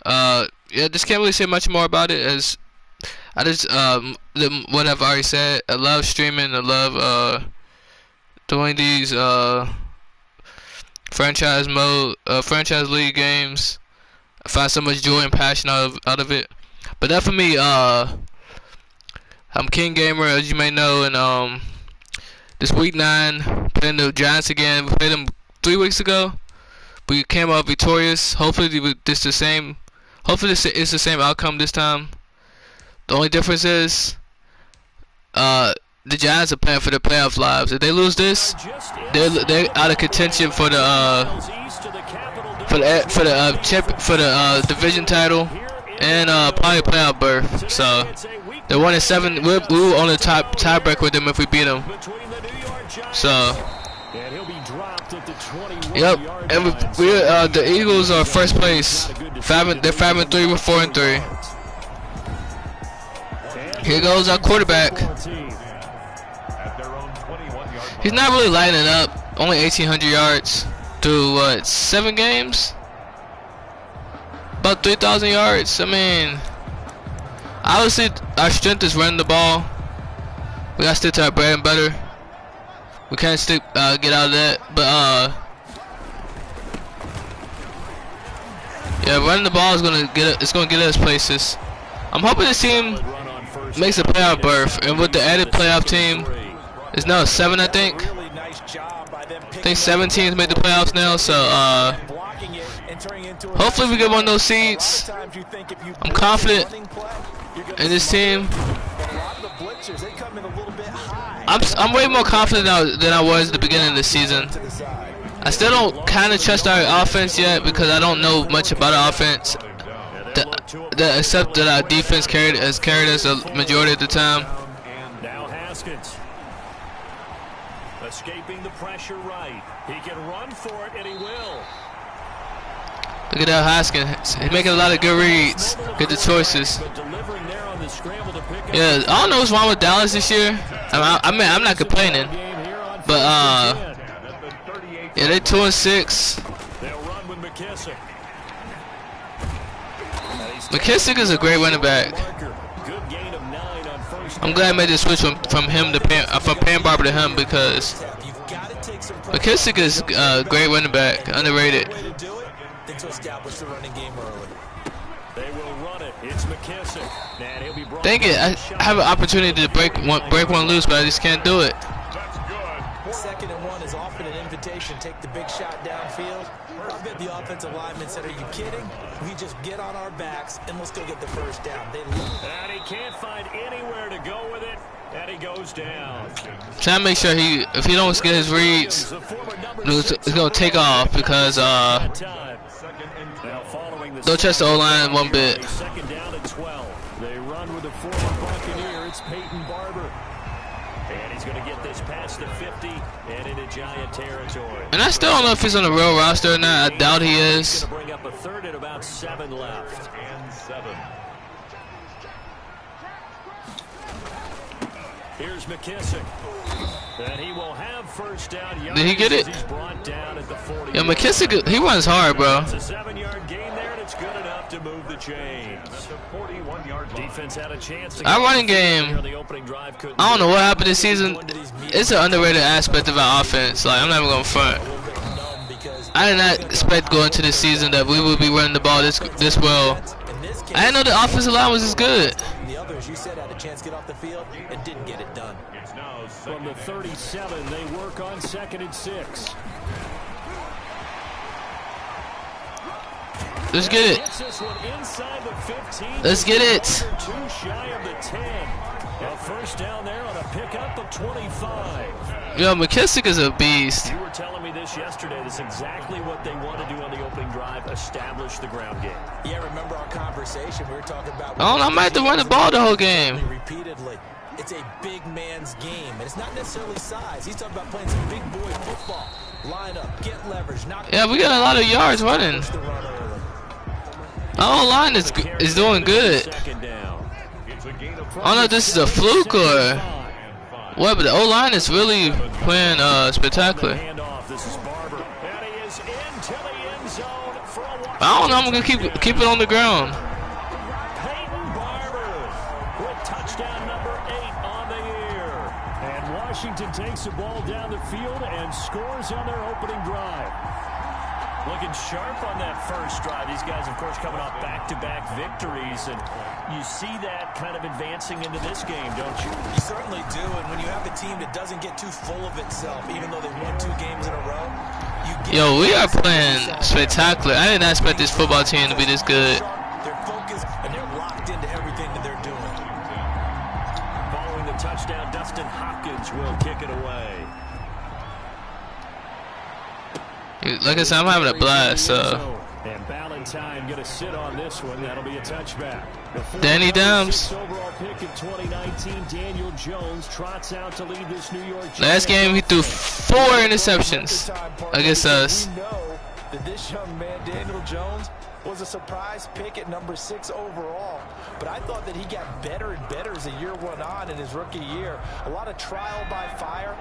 Yeah, just can't really say much more about it as I just what I've already said. I love streaming. I love doing these franchise league games. I find so much joy and passion out of it. But that for me, I'm King Gamer, as you may know, and this week 9 playing the Giants again. We played them 3 weeks ago. We came out victorious. Hopefully it's the same outcome this time. The only difference is the Giants are playing for their playoff lives. If they lose this, they're out of contention for the division title and probably playoff berth. So they're 1-7. We're on the tiebreaker with them if we beat them. So yep, and the Eagles are first place. They're 5-3. We're 4-3. Here goes our quarterback. He's not really lighting up. Only 1,800 yards through what, 7 games? About 3,000 yards. I mean, obviously our strength is running the ball. We gotta stick to our bread and butter. We can't get out of that. But yeah, running the ball is gonna get us places. I'm hoping this team makes a playoff berth, and with the added playoff team, it's now 7, I think. I think 7 teams made the playoffs now, so hopefully we get one of those seeds. I'm confident in this team. I'm way more confident now than I was at the beginning of the season. I still don't kind of trust our offense yet because I don't know much about our offense. Except that our defense has carried us a majority of the time. Now Haskins escaping the pressure right. He can run for it, and he will. Look at that Haskins. He's making a lot of good reads. Good choices. Yeah, I don't know what's wrong with Dallas this year. I mean, I'm not complaining, but yeah, they're 2-6. They'll run with McKissick. McKissick is a great running back. I'm glad I made the switch from Pam Barber to him because McKissick is a great running back, underrated. Dang it! I have an opportunity to break one loose, but I just can't do it. Second and 1 is often an invitation. Take the big shot downfield. I bet the offensive lineman said, "Are you kidding? We just get on our backs and let's go get the first down." They love it. And he can't find anywhere to go with it, and he goes down. Trying to make sure if he don't get his reads, it's gonna take off because don't trust the O-line one bit. Second down and 12. They run with the former Buccaneer. It's Peyton Barber. And he's going to get this past the 50 and into Giant territory. And I still don't know if he's on the real roster or not. I doubt he is. Bring up a third and about 7 left. And 7. Here's McKissick. And he will have first down. Did he get it? He's brought down at the 40. Yeah, McKissick, he runs hard, bro. It's a 7-yard gain there, and it's good enough to move the chains. Defense had a chance to our running game, I don't know what happened this season. It's an underrated aspect of our offense. Like, I'm not even gonna front. I did not expect going into this season that we would be running the ball this well. I didn't know the offensive line was as good. The others, you said, had a chance to get off the field and didn't get it done. From the 37, they work on 2nd and 6. Let's get it. Let's get it. Too shy of the 10. A first down there on a pickup of 25. Yo, McKissick is a beast. You were telling me this yesterday. That's exactly what they want to do on the opening drive, establish the ground game. Yeah, remember our conversation? We were talking about... I might have to run the ball the whole game. Repeatedly. It's a big man's game, and it's not necessarily size. He's talking about playing some big boy football. Line up, get leverage. Yeah, we got a lot of yards running. Our whole line is doing good. I don't know if this is a fluke or what, but the O-line is really playing spectacular. I don't know. I'm gonna keep it on the ground. Peyton Barber with touchdown number 8 on the year. And Washington takes the ball down the field and scores on their opening drive. Looking sharp on that first drive. These guys, of course, coming off back-to-back victories, and you see that kind of advancing into this game, don't you? You certainly do, and when you have a team that doesn't get too full of itself, even though they won 2 games in a row, you get... Yo, we are playing spectacular. I did not expect this football team to be this good. They're focused, and they're locked into everything that they're doing. Following the touchdown, Dustin Hopkins will kick it away. Like I said, I'm having a blast, so. And Ballantyne gonna sit on this one. That'll be a touchback. Danny Downs. Overall pick in 2019, Daniel Jones trots out to lead this New York. Last game he threw 4 interceptions against us. We know that this young man, Daniel Jones, was a surprise pick at number 6 overall. But I thought that he got better and better as the year went on in his rookie year. A lot of trial by fire.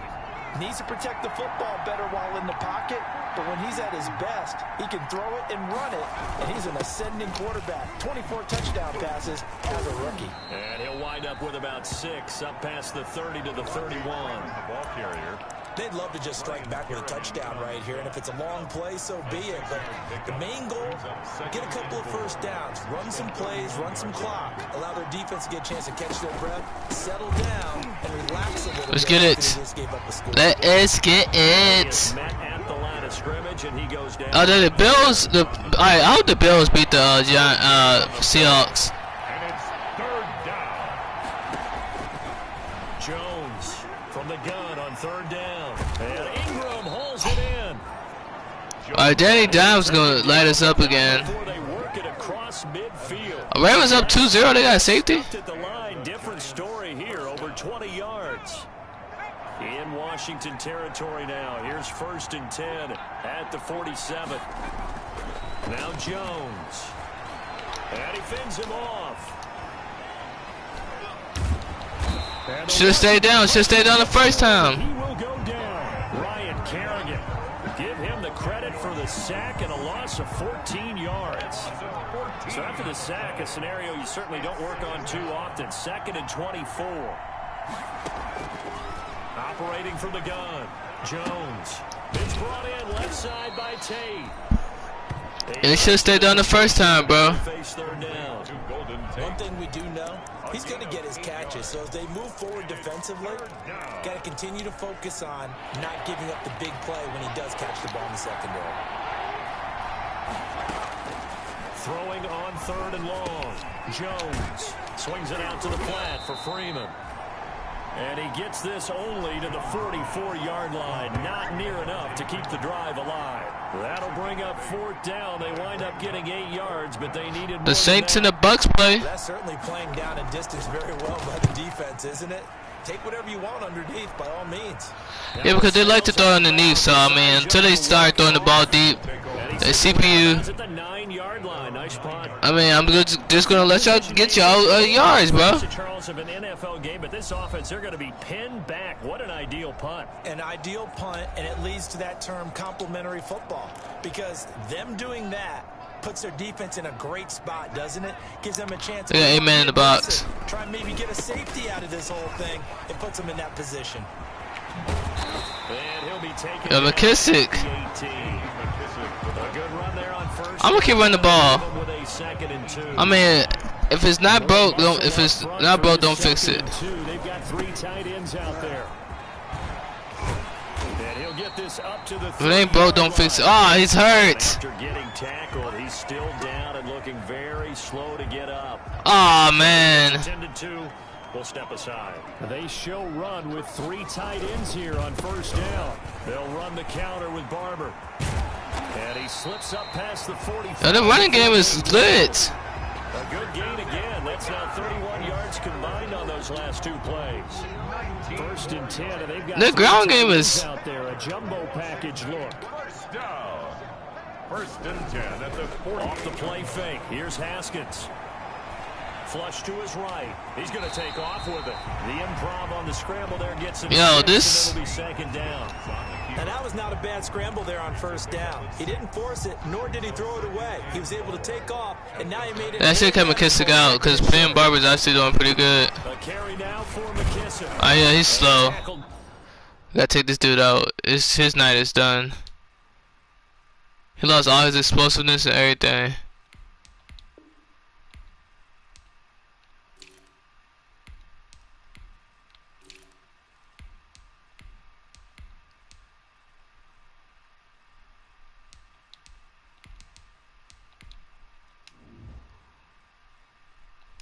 Needs to protect the football better while in the pocket, but when he's at his best, he can throw it and run it, and he's an ascending quarterback. 24 touchdown passes as a rookie. And he'll wind up with about 6, up past the 30 to the 31. Ball carrier. They'd love to just strike back with a touchdown right here, and if it's a long play, so be it. But the main goal, get a couple of first downs, run some plays, run some clock, allow their defense to get a chance to catch their breath, settle down, and relax a little bit. Let's get it. Let us get it. The Bills. I hope the Bills beat the Seahawks. And it's 3rd down. Jones from the gun on 3rd down, and Ingram hauls it in. Danny Downs gonna light us up again. They work it across midfield. Ravens up 2-0. They got safety. At the line, different story here, over 20 yards. In Washington territory now. Here's 1st and 10 at the 47. Now Jones. And he fends him off. Should have stayed down. Should have stayed down the first time. He will go down. Ryan Kerrigan. Give him the credit for the sack and a loss of 14 yards. So after the sack, a scenario you certainly don't work on too often. 2nd and 24. Operating from the gun, Jones. It's brought in left side by Tate. It should have stayed down the first time, bro. One thing we do know, he's going to get his catches. So as they move forward defensively, got to continue to focus on not giving up the big play when he does catch the ball in the secondary. Throwing on 3rd and long. Jones swings it out to the flat for Freeman. And he gets this only to the 44-yard line. Not near enough to keep the drive alive. That'll bring up 4th down. They wind up getting 8 yards, but they needed more. The Saints and the Bucks play. That's certainly playing down in distance very well by the defense, isn't it? Take whatever you want underneath, by all means. Yeah, because they like to throw underneath, so, I mean, until they start throwing the ball deep, the CPU, At the 9-yard line. Nice punt. I mean, I'm just going to let y'all get y'all yards, bro. Charles of an NFL game, but this offense, they're going to be pinned back. What an ideal punt. An ideal punt, and it leads to that term complementary football, because them doing that puts their defense in a great spot, doesn't it? Gives them a chance to 8 men in the box. Try and maybe get a safety out of this whole thing. It puts them in that position. And he'll be taken McKissick. A good run there on 1st. I'm gonna keep running the ball. With a 2nd and 2. I mean, if it's not broke, don't fix it. They've got 3 tight ends out there. And he'll get this up to the If it ain't broke, don't fix it. Oh, he's hurt. After getting tackled, he's still down and looking very slow to get up. Oh man. 10-2. We'll step aside. They show run with 3 tight ends here on 1st down. They'll run the counter with Barber. And he slips up past the 45. The running game is lit. A good gain again. That's now 31 yards combined on those last 2 plays. 1st and 10, and they've got the ground game is out there. A jumbo package look. 1st and 10 at the 40. Off the play fake. Here's Haskins. Flush to his right. He's going to take off with it. The improv on the scramble there gets him. Yo, this. It'll be second down. And that was not a bad scramble there on first down. He didn't force it, nor did he throw it away. He was able to take off, and now he made it. I should cut McKissick out because Pam Barber's actually doing pretty good. A carry now for McKissick. Oh yeah, he's slow. Gotta take this dude out. His night is done. He lost all his explosiveness and everything.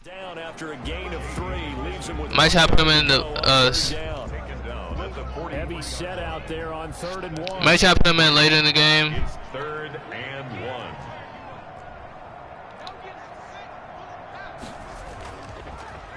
Down after a gain of 3, leaves him with. Might have put him in the Heavy set out there on 3rd and 1. might have put him in later in the game. It's 3rd and 1.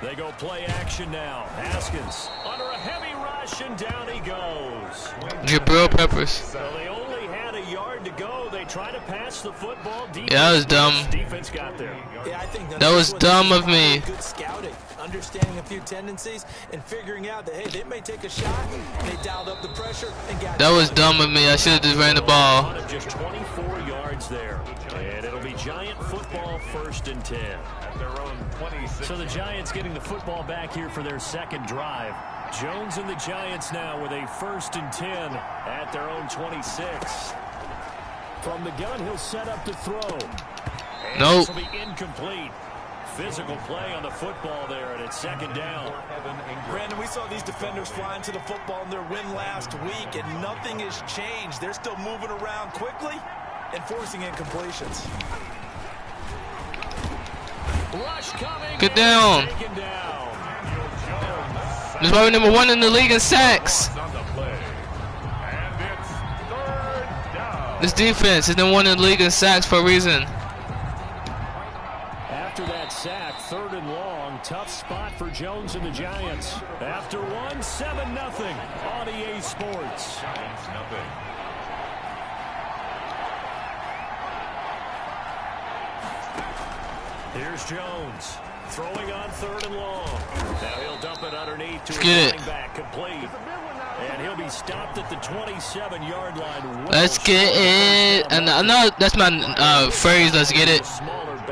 They go play action now. Haskins under a heavy rush, and down he goes. Jabril Peppers. So they only had a yard to go. They try to pass the football. Yeah, that was dumb. Defense got there. Yeah, I think That was dumb of me. Good scouting, understanding a few tendencies, and figuring out that, hey, they may take a shot. They dialed up the pressure and got. That was dumb of me. I should have just ran the ball. Just 24 yards there. And it'll be Giant football, 1st and 10. At their own 26. So the Giants getting the football back here for their second drive. Jones and the Giants now with a 1st and 10 at their own 26. From the gun, he'll set up to throw. And Nope. This will be incomplete. Physical play on the football there, and it's 2nd down. Brandon, we saw these defenders flying to the football in their win last week, and nothing has changed. They're still moving around quickly and forcing incompletions. Rush coming. Get down. Taken down. This is why we're #1 in the league in sacks. On the play. And it's 3rd down. This defense is #1 in the league in sacks for a reason. After that sack, 3rd and long, tough spot for Jones and the Giants. After 1, 7-0 on EA Sports. Giants nothing. Here's Jones throwing on 3rd and long. Now he'll dump it underneath to his Get it. running back, complete. And he'll be stopped at the 27-yard line. Let's get it. And I know that's my phrase. Let's get it.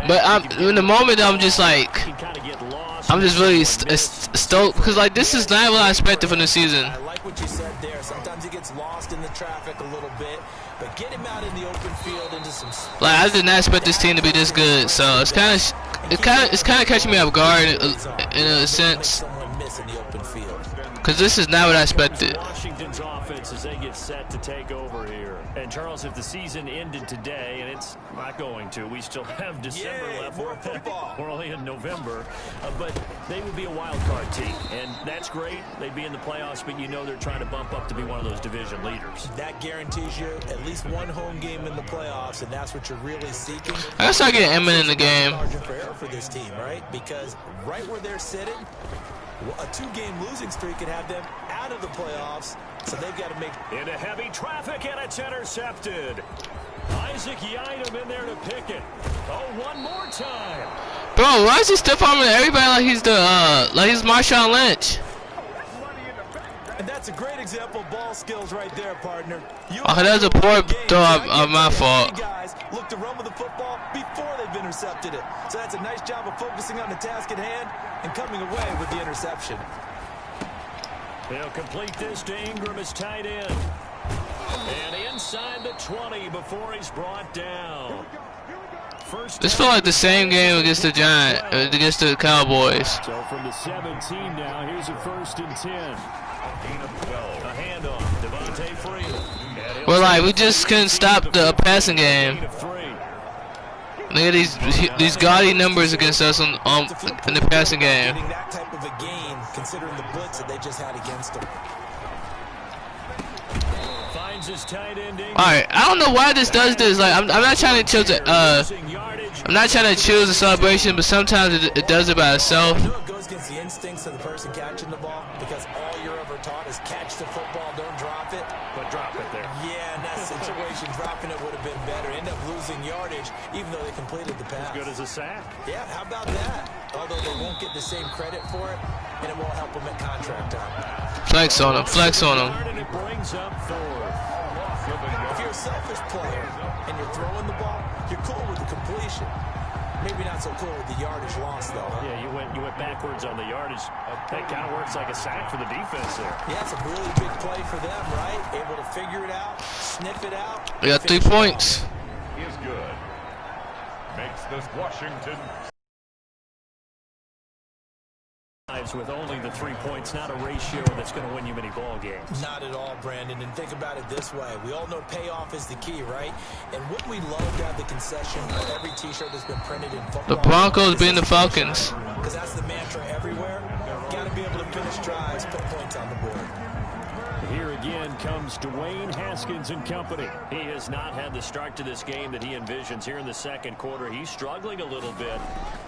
But in the moment, I'm just like, I'm just really stoked because like this is not what I expected from the season. I like what you said there. Sometimes he gets lost in the traffic a little bit, but get him out in the open field into some space. Like I did not expect this team to be this good, so it's kind of catching me off guard in a sense, Someone miss in the open field. because this is not what I expected. Washington's offense as they get set to take over here. And Charles, if the season ended today, and it's not going to, we still have December Yay, left. more football. We're only in November, but they would be a wild card team, and that's great. They'd be in the playoffs, but you know they're trying to bump up to be one of those division leaders. That guarantees you at least one home game in the playoffs, and that's what you're really seeking. I gotta start getting Emmett in the game. Margin for error for this team, right? Because right where they're sitting, a 2-game losing streak could have them out of the playoffs, so they've got to make. Into heavy traffic, and it's intercepted. Isaac Yiadom in there to pick it. Oh, one more time. Bro, why is he stiff arming everybody like he's Marshawn Lynch? And that's a great example of ball skills right there, partner. Oh, that was a poor throw of my fault. Guys look to run with the football before they've intercepted it. So that's a nice job of focusing on the task at hand and coming away with the interception. They'll complete this to Ingram as tight end. And inside the 20 before he's brought down. This felt like the same game against the Cowboys. So from the 17 now, here's a 1st and 10. A handoff, Devontae Freeman. Well, like we just couldn't stop the passing game. Look at these gaudy numbers against us in the passing game. Getting that type of a gain, considering the blitz that they just had against them. Finds his tight end. All right, I don't know why this does this. Like I'm not trying to choose I'm not trying to choose a celebration, but sometimes it does it by itself. You know it goes against the instincts of the person catching the ball, because all you're ever taught is catch the football, don't drop it. But drop it there. Yeah, in that situation, dropping it would have been better. End up losing yardage, even though they completed the pass. Good as a sack. Yeah, how about that? Although they get the same credit for it, and it won't help him at contract time. Flex on him. Flex on him. And it brings up fourth. If you're a selfish player and you're throwing the ball, you're cool with the completion. Maybe not so cool with the yardage loss, though. Huh? Yeah, you went backwards on the yardage. That kind of works like a sack for the defense there. Yeah, it's a really big play for them, right? Able to figure it out, sniff it out. We got 3 points. Is good. Makes this Washington. With only the 3 points, not a ratio that's going to win you many ball games. Not at all, Brandon. And think about it this way. We all know payoff is the key, right? And wouldn't we love to have the concession for every T-shirt that's been printed in football? The Broncos beating the Falcons. Because that's the mantra everywhere. Got to be able to finish drives, put points on the board. Here again comes Dwayne Haskins and company. He has not had the start to this game that he envisions here in the second quarter. He's struggling a little bit.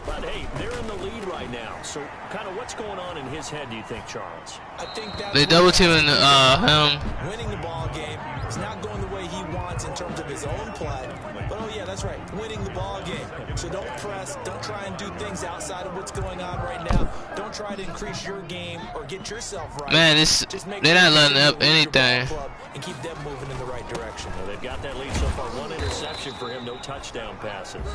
But, hey, they're in the lead right now. So, kind of what's going on in his head, do you think, Charles? I think that's They double teaming him. winning the ball game is not going the way he wants in terms of his own play. But, oh, yeah, that's right, winning the ball game. So don't press. Don't try and do things outside of what's going on right now. Don't try to increase your game or get yourself right. Man, they're not letting up anything. And keep them moving in the right direction. Well, they've got that lead so far. 1 interception for him, no touchdown passes.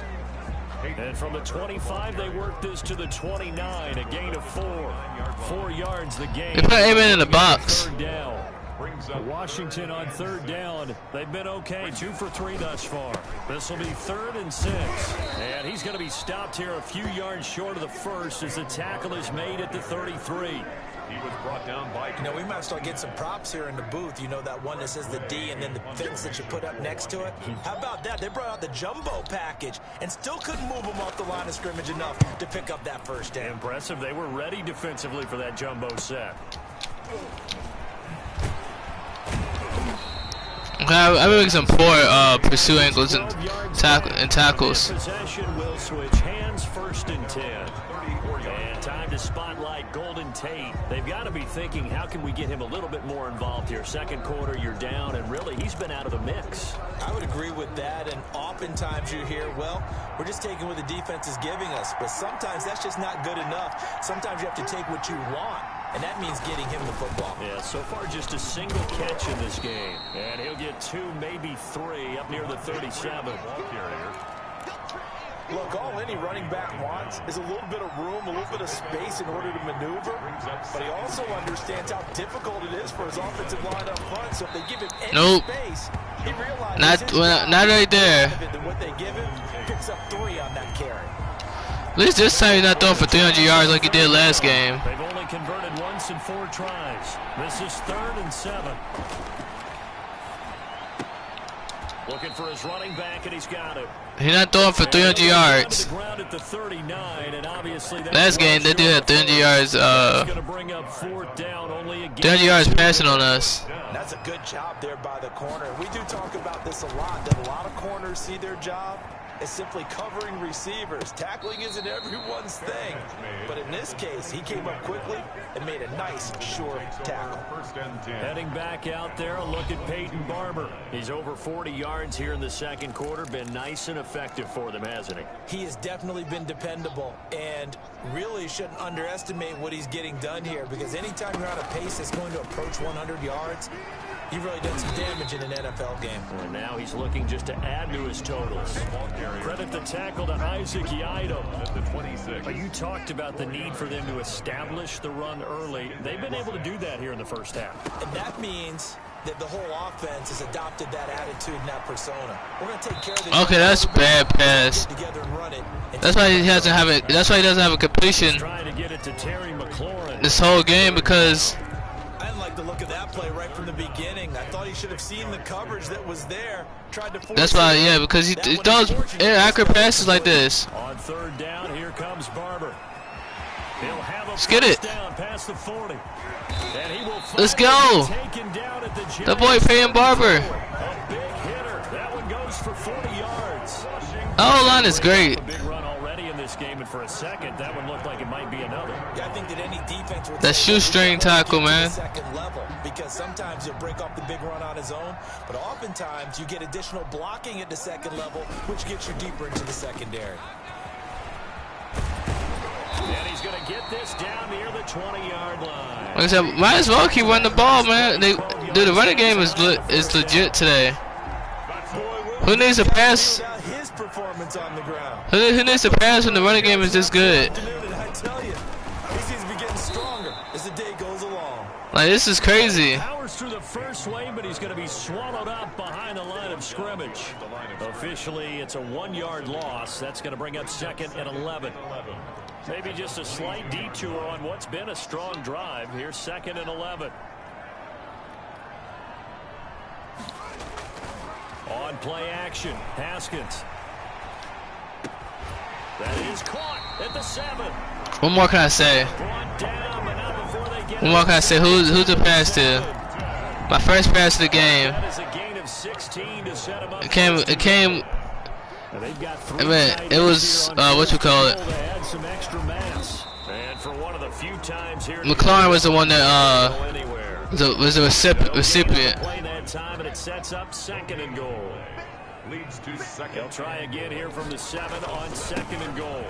And from the 25, they work this to the 29, a gain of 4. 4 yards the game. They put Amen in the box. Third down. Washington on third down. They've been okay, 2 for 3 thus far. This will be 3rd and 6. And he's going to be stopped here a few yards short of the first as the tackle is made at the 33. He was brought down by... You know, we might start getting some props here in the booth. You know that one that says the D and then the fence that you put up next to it? How about that? They brought out the jumbo package and still couldn't move them off the line of scrimmage enough to pick up that first down. Impressive. They were ready defensively for that jumbo set. I'm making some poor pursuit angles and tackles. Possession will switch hands, 1st and 10. And time to spotlight Golden Tate. They've got to be thinking, how can we get him a little bit more involved here? Second quarter, you're down, and really, he's been out of the mix. I would agree with that, and oftentimes you hear, well, we're just taking what the defense is giving us, but sometimes that's just not good enough. Sometimes you have to take what you want, and that means getting him the football. Yeah, so far just a single catch in this game, and he'll get 2, maybe 3 up near the 37. Look, all any running back wants is a little bit of room, a little bit of space in order to maneuver, but he also understands how difficult it is for his offensive line up front, so if they give him any space, he realizes not right there. Than what they give him, picks up 3 on that carry. At least this time he's not throwing for 300 yards like he did last game. They've only converted once in 4 tries. This is 3rd and 7. Looking for his running back, and he's got it. He's not throwing for 300 yards. Last game, they did have 300 yards. 300 yards passing on us. That's a good job there by the corner. We do talk about this a lot, that a lot of corners see their job as simply covering receivers. Tackling isn't everyone's thing. But in this case, he came up quickly and made a nice, short tackle. Heading back out there, a look at Peyton Barber. He's over 40 yards here in the second quarter. Been nice and effective for them, hasn't he? He has definitely been dependable, and really shouldn't underestimate what he's getting done here, because anytime you're on a pace that's going to approach 100 yards, you've really done some damage in an NFL game. And now he's looking just to add to his totals. Credit the tackle to Isaac Yiadom. You talked about the need for them to establish the run early. They've been able to do that here in the first half. And that means that the whole offense has adopted that attitude and that persona. We're going to take care of this. Okay, that's bad pass. That's why he doesn't have it. That's why he doesn't have a completion Trying to get it to Terry McLaurin. this whole game, because I didn't like the look of that play right from the beginning. I thought he should have seen the coverage that was there. Tried to force that's why, yeah, because he throws inaccurate passes like this. On third down, here comes Barber. He'll have a Let's get it. down past the 40. And he will Let's go. taken down at the The boy Peyton Barber. A big hitter. That one goes for 40 yards. Our line is great. A big run already in this game, and for a second, that one looked like it might be another. Yeah, I think that any defense would That shoestring tackle, man. Second level, because sometimes he'll break off the big run on his own, but oftentimes you get additional blocking at the second level, which gets you deeper into the secondary. And he's going to get this down near the 20-yard line. Like I said, might as well keep running the ball, man. Dude, the running game is legit today. Who needs to pass? His performance on the ground. Who needs to pass when the running game is this good? I tell you, he seems to be getting stronger as the day goes along. Like, this is crazy. Powers through the first wave, but he's going to be swallowed up behind the line of scrimmage. Officially, it's a 1-yard loss. That's going to bring up 2nd and 11. Maybe just a slight detour on what's been a strong drive. Here's 2nd and 11. On play action, Haskins. That is caught at the 7. What more can I say? What more can I say? Who's the pass to? My first pass of the game. It came. I mean, it was what you call it. McLaurin was the one that was a recipient. It sets up 2nd and goal. Leads to 2nd. He'll try again here from the 7 on 2nd and goal.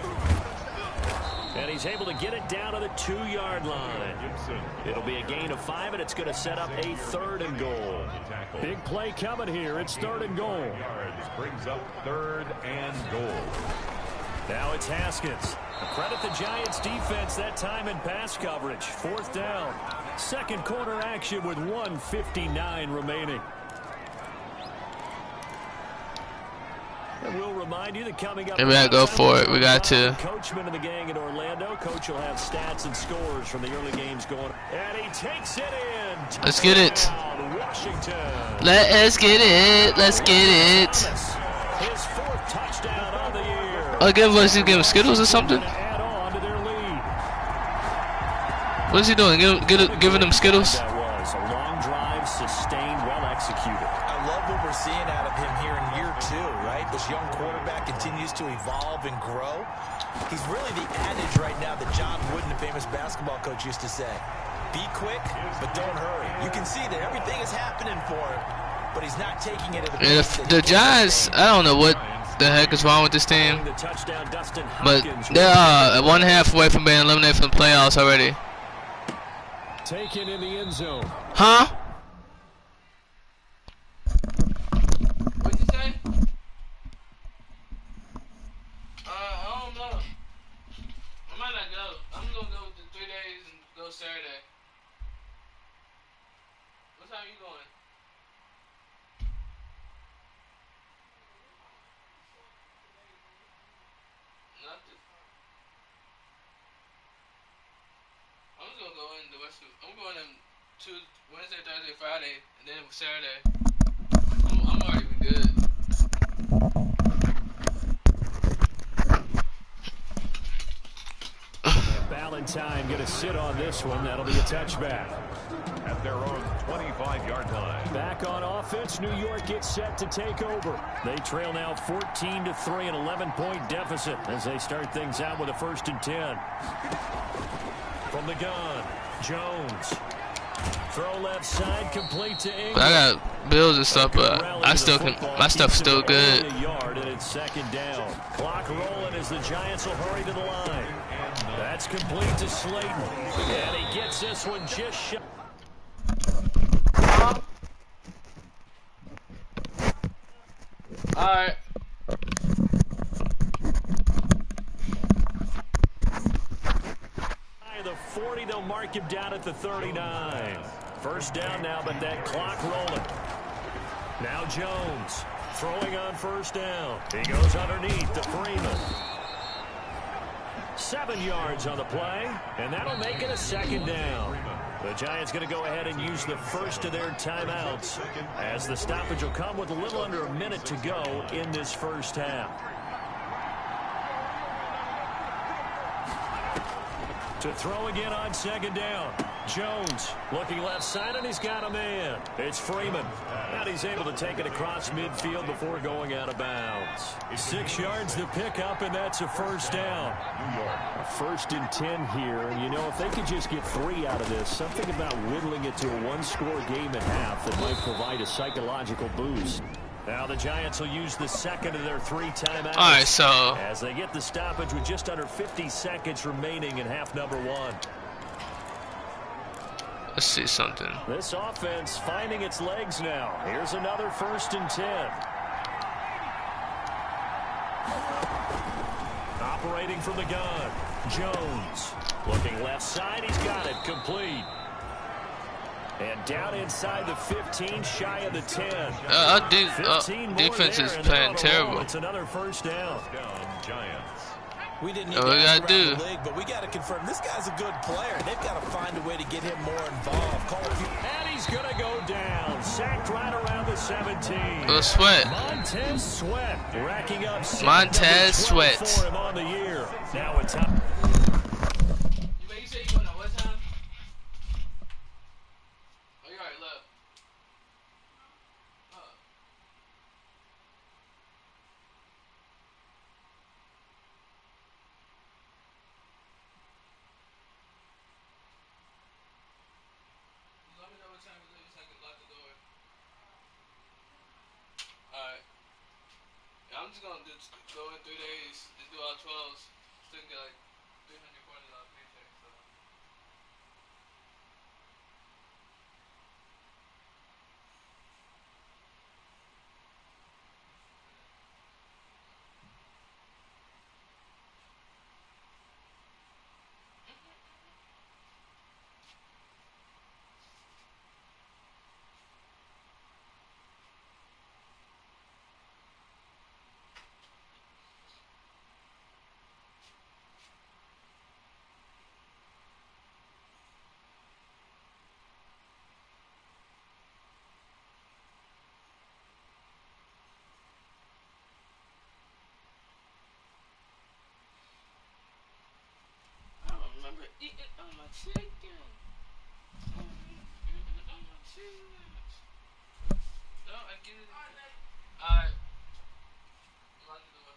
And he's able to get it down to the 2-yard line. It'll be a gain of 5, and it's going to set up a 3rd and goal. Big play coming here. It's 3rd and goal. Brings up 3rd and goal. Now it's Haskins. Credit the Giants defense that time in pass coverage. 4th down. 2nd quarter action with 1:59 remaining. And we'll remind you that coming up, we gotta go for it. We got to. Coachman of the gang in Orlando. Coach will have stats and scores from the early games going. And he takes it in. Let's get it. Washington. Let's get it. Let's get it. His 4th touchdown of the year. Oh, give him Skittles or something? Add on to their lead. What is he doing? Giving them Skittles? That was a long drive, sustained, well executed. I love what we're seeing out of him here in year 2, right? This young quarterback continues to evolve and grow. He's really the adage right now that John Wooden, the famous basketball coach, used to say. Be quick, but don't hurry. You can see that everything is happening for him, but he's not taking it at the pace. The Giants, I don't know what the heck is wrong with this team, but they're 1/2 away from being eliminated from the playoffs already. Taken in the end zone. Huh? What'd you say? I don't know. I might not go. I'm gonna go the 3 days and go Saturday. What time are you going? Nothing. I'm just gonna go in the rest of. I'm going in Wednesday, Thursday, Friday, and then Saturday. I'm already good. Valentine going to sit on this one. That'll be a touchback. At their own 25-yard line. Back on offense, New York gets set to take over. They trail now 14-3, an 11-point deficit as they start things out with a 1st and 10. From the gun, Jones. Throw left side, complete to Ingram. I got bills and stuff, but I still can. My stuff's still good. And it's 2nd down. Clock rolling as the Giants will hurry to the line. That's complete to Slayton, and he gets this one just shot. All right. The 40, they'll mark him down at the 39. 1st down now, but that clock rolling. Now Jones throwing on 1st down. He goes underneath to Freeman. 7 yards on the play, and that'll make it a 2nd down. The Giants going to go ahead and use the first of their timeouts as the stoppage will come with a little under a minute to go in this 1st half. To throw again on 2nd down. Jones looking left side, and he's got a man. It's Freeman. And he's able to take it across midfield before going out of bounds. 6 yards to pick up, and that's a 1st down. A 1st and 10 here, and you know, if they could just get 3 out of this, something about whittling it to a 1-score game at half that might provide a psychological boost. Now the Giants will use the second of their 3 timeouts. All right, so as they get the stoppage with just under 50 seconds remaining in half number 1. let's see something. This offense finding its legs now. Here's another 1st and 10. Operating from the gun, Jones. Looking left side, he's got it, complete. And down inside the 15, shy of the 10. Defense is playing terrible. It's another 1st down. Giants. We didn't need Oh, to we ask gotta around do. the league, but we got to confirm this guy's a good player. They've got to find a way to get him more involved. Call a few. And he's going to go down. Sacked right around the 17. Little Sweat. Montez Sweat racking up Montez Sweat. for him on the year. Now it's up. I'm just gonna go in 3 days, just do all 12s, still get like $340 paycheck, so. Eating on my chicken. On my chicken. No, I get it. Alright. Lock the door.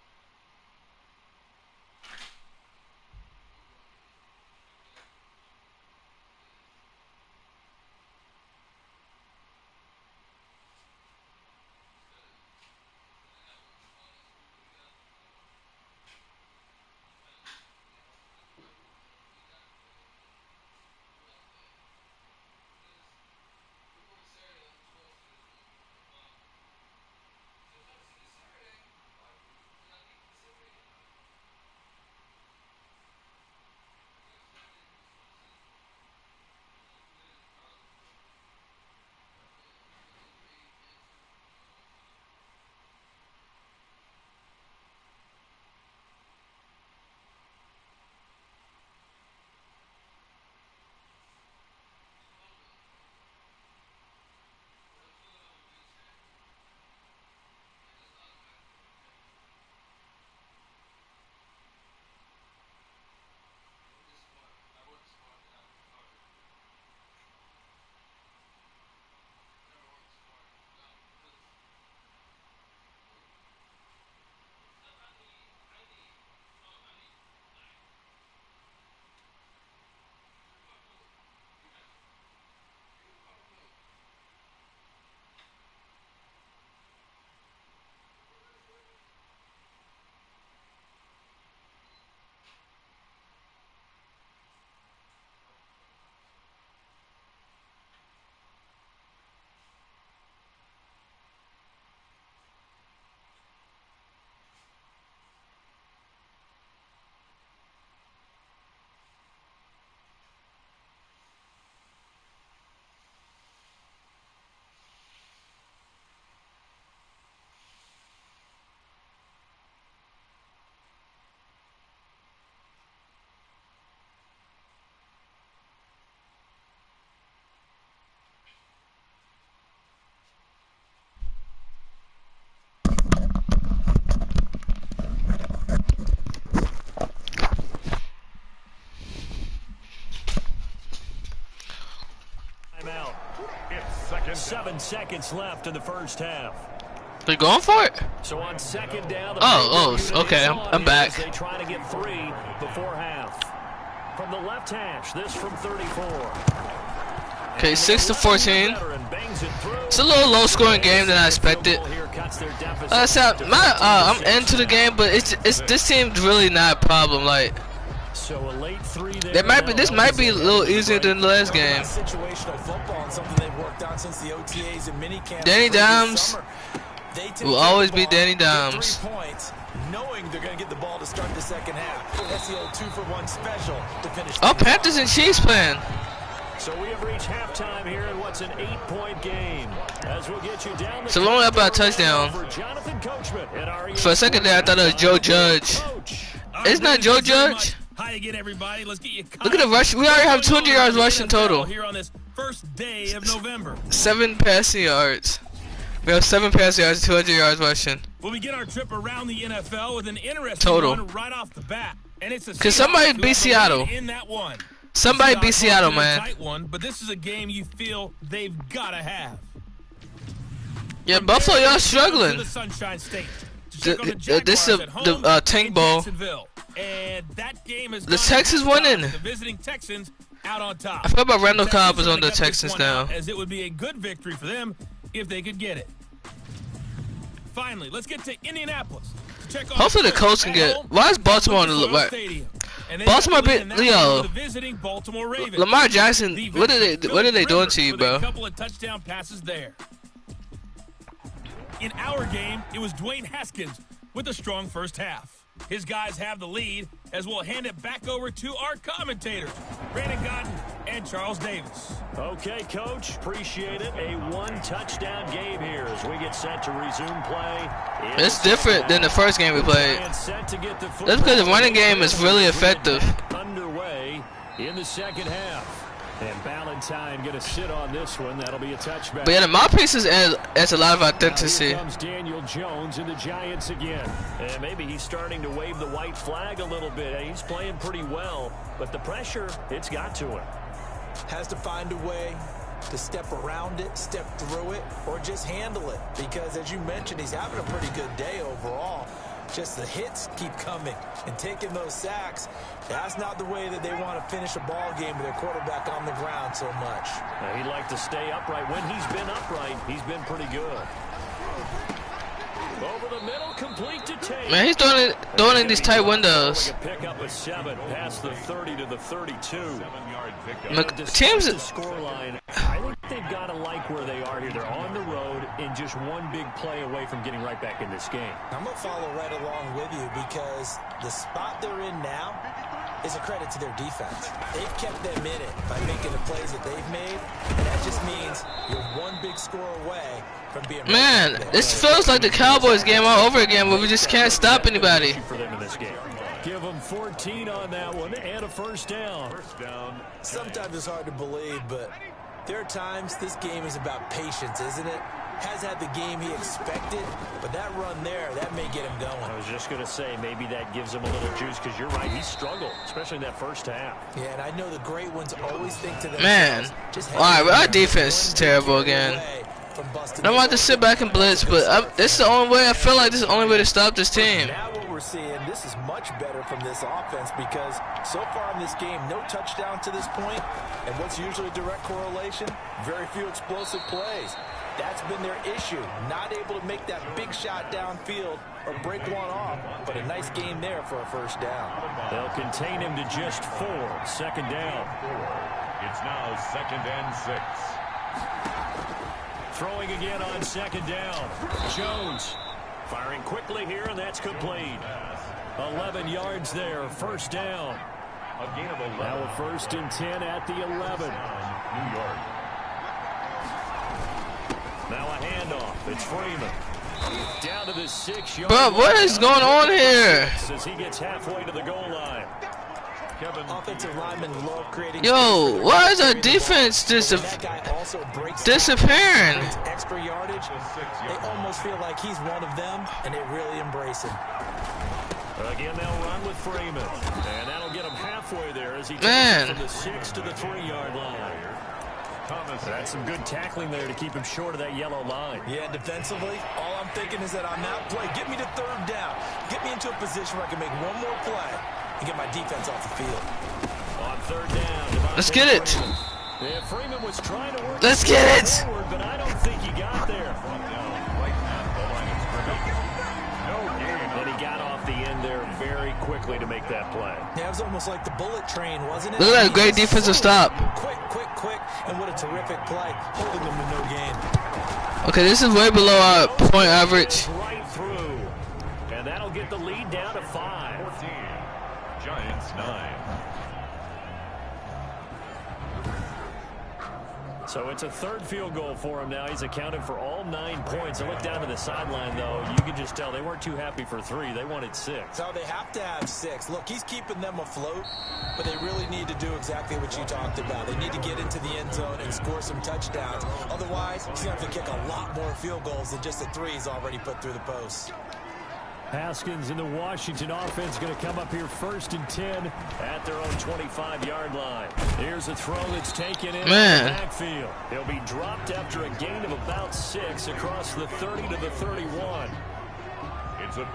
Timeout. It's second down. 7 seconds left in the 1st half. They're going for it? So on 2nd down, Okay, I'm back. They try to get 3 before half. From the left hash, this from 34. Okay, 6-14. It's a little low-scoring game than I expected. I'm into the game, but this team's really not a problem. Like, this might be a little easier than the last game. Danny Dimes will always be Danny Dimes. Knowing they're going to get the ball to start the second half. That's the old 2-for-1 special to finish. Oh, Panthers and Chiefs playing. So we have reached halftime here in what's an 8-point game. As we'll get you down so we're only up by a touchdown. For a second there, I thought it was Joe Judge. It's not Joe Judge. Hi again, everybody. Let's get you Look at the rush. We already have 200 yards rushing total. Here on this first day of November. 7 passing yards. We have 7 passing yards, 200 yards rushing. We'll begin our trip around the NFL with an interesting total one right off the bat. And it's a Cause somebody beat Seattle. In that one. Somebody beat Seattle, man. Tight one, but this is a game you feel they've gotta have. Yeah, Buffalo, y'all struggling. The Sunshine State. This is the Tank Bowl. And that game is the Texans winning. The visiting Texans out on top. I forgot about Randall Cobb is on the Texans now. As it would be a good victory for them if they could get it. Finally, let's get to Indianapolis. Hopefully the Colts can get. Why is Baltimore on the right? Baltimore beat Leo. Lamar Jackson. What are they doing to you, bro? A couple of touchdown passes there. In our game, it was Dwayne Haskins with a strong first half. His guys have the lead as we'll hand it back over to our commentators, Brandon Cotton and Charles Davis. Okay, Coach, appreciate it. A one-touchdown game here as we get set to resume play. It's different than the first game we played. That's because the running game is really effective. Underway in the second half. And Valentine going to sit on this one. That'll be a touchback. But yeah, the mouthpieces adds a lot of authenticity. Here comes Daniel Jones in the Giants again. And maybe he's starting to wave the white flag a little bit. He's playing pretty well, but the pressure, it's got to him. Has to find a way to step around it, step through it, or just handle it. Because as you mentioned, he's having a pretty good day overall. Just the hits keep coming and taking those sacks. That's not the way that they want to finish a ball game with their quarterback on the ground so much. Now, he'd like to stay upright. When he's been upright, he's been pretty good. Over the middle, complete to Tate. Man, he's throwing in these tight windows. Pick up a 7 past the 30 to the 32. 7-yard pickup. Teams. The scoreline. I think they've got to like where they are here. They're on the road and just one big play away from getting right back in this game. I'm going to follow right along with you because the spot they're in now is a credit to their defense. They've kept them in it by making the plays that they've made, and that just means you're one big score away from being. Man, this feels like the Cowboys game all over again, where we just can't stop anybody. For them in this game. Give them 14 on that one and a first down. Sometimes it's hard to believe, but there are times this game is about patience, isn't it? Has had the game he expected, but that run there, that may get him going. I was just going to say, maybe that gives him a little juice, because you're right, he struggled, especially in that first half. Yeah, and I know the great ones always think to themselves. Man, all right, our defense is terrible again. I don't want to sit back and blitz, but this is the only way. I feel like this is the only way to stop this team. Now what we're seeing, this is much better from this offense because so far in this game, no touchdown to this point, and what's usually a direct correlation? Very few explosive plays. That's been their issue, not able to make that big shot downfield or break one off, but a nice game there for a first down. They'll contain him to just 4, second down. It's now 2nd and 6. Throwing again on second down. Jones firing quickly here, and that's complete. 11 yards there, first down. A gain of 11. Now a 1st and 10 at the 11. New York. Now a handoff. It's Freeman. Down to the 6-yard Bro, what is going on here? As he gets halfway to the goal line. Offensive linemen love creating. Yo, why is our defense disappearing? Extra yardage. They almost feel like he's one of them, and they really embrace him. Again, they'll run with Freeman, and that'll get him halfway there as he takes Man. from the 6 to the 3-yard line. That's some good tackling there to keep him short of that yellow line. Yeah, defensively, all I'm thinking is that on that play, get me to 3rd down. Get me into a position where I can make one more play and get my defense off the field. On 3rd down, Let's get it. Yeah, Freeman was trying to work. Let's get it. Forward, but I don't think he got there. And he got off the end there very quickly to make that play. Yeah, it was almost like the bullet train, wasn't it? Look at that great defensive stop. Quick, and what a terrific play, holding them to no gain. Okay, this is way below our point average. Right through, and that'll get the lead down to 5. 14, Giants 9. So it's a third field goal for him now. He's accounted for all 9 points. I look down to the sideline, though. You can just tell they weren't too happy for 3. They wanted 6. So they have to have 6. Look, he's keeping them afloat, but they really need to do exactly what you talked about. They need to get into the end zone and score some touchdowns. Otherwise, he's going to have to kick a lot more field goals than just the 3 he's already put through the post. Haskins in the Washington offense going to come up here 1st and 10 at their own 25-yard line. Here's a throw that's taken in the backfield. He'll be dropped after a gain of about 6 across the 30 to the 31.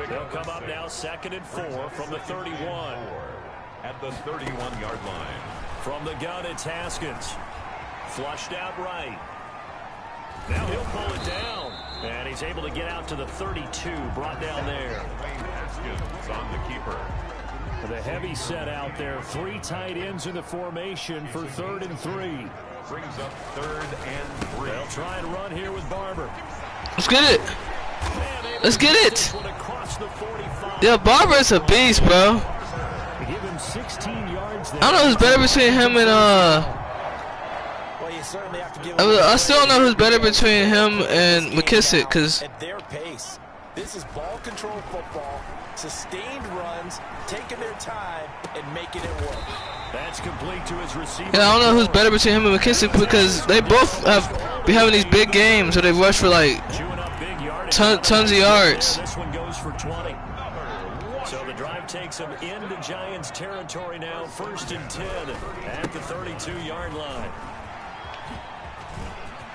They'll come up now 2nd and 4 from the 31. At the 31-yard line. From the gun, it's Haskins. Flushed out right. Now he'll pull it down. And he's able to get out to the 32, brought down there. Haskins on the keeper. The heavy set out there. 3 tight ends in the formation for 3rd and 3. Brings up 3rd and 3. They'll try and run here with Barber. Let's get it. Let's get it. Yeah, Barber is a beast, bro. Give him 16 yards there. I don't know who's better between him and Well, you certainly have to give I still don't know who's better between him and McKissick, because at their pace, this is ball control football, sustained runs, taking their time and making it work. That's complete to his receiver. I don't know who's better between him and McKissick, because they both be having these big games where they rush for like tons of yards. This one goes for 20. So the drive takes him into Giants territory now, 1st and 10 at the 32-yard line.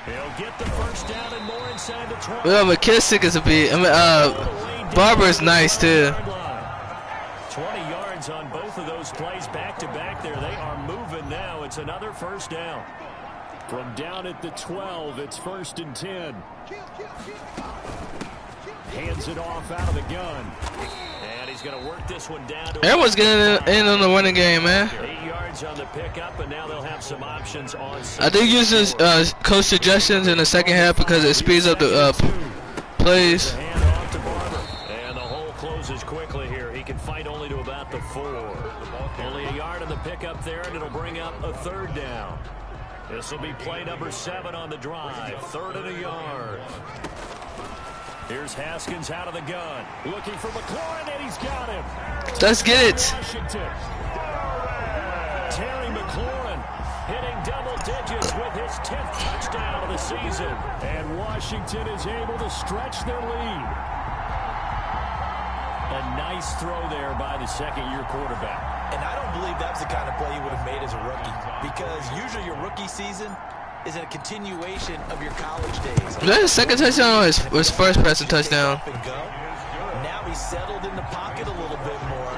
He'll get the first down and more inside the 20. Well, McKissick is a beat. I mean, Barber is nice too. 20 yards on both of those plays back to back there. They are moving now. It's another first down. From down at the 12, it's 1st and 10. Hands it off out of the gun. And he's going to work this one down. Everyone's getting in on the winning game, man. 8 yards on the pickup, and now they'll have some options on. I think using coach suggestions in the second half because it speeds up the plays. Hand off to Barber. And the hole closes quickly here. He can fight only to about the 4. Only a yard on the pickup there, and it'll bring up a 3rd down. This will be play number 7 on the drive. 3rd and a yard. Here's Haskins out of the gun. Looking for McLaurin, and he's got him. Let's get it. Washington. Terry McLaurin hitting double digits with his 10th touchdown of the season. And Washington is able to stretch their lead. A nice throw there by the 2nd-year quarterback. And I don't believe that was the kind of play he would have made as a rookie, because usually your rookie season is a continuation of your college days. Was that his second touchdown or his first passing touchdown? Now he's settled in the pocket a little bit more,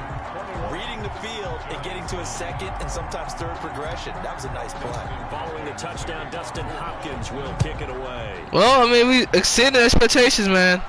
reading the field and getting to his 2nd and sometimes 3rd progression. That was a nice play. Following the touchdown, Dustin Hopkins will kick it away. Well, I mean, we exceeded expectations, man.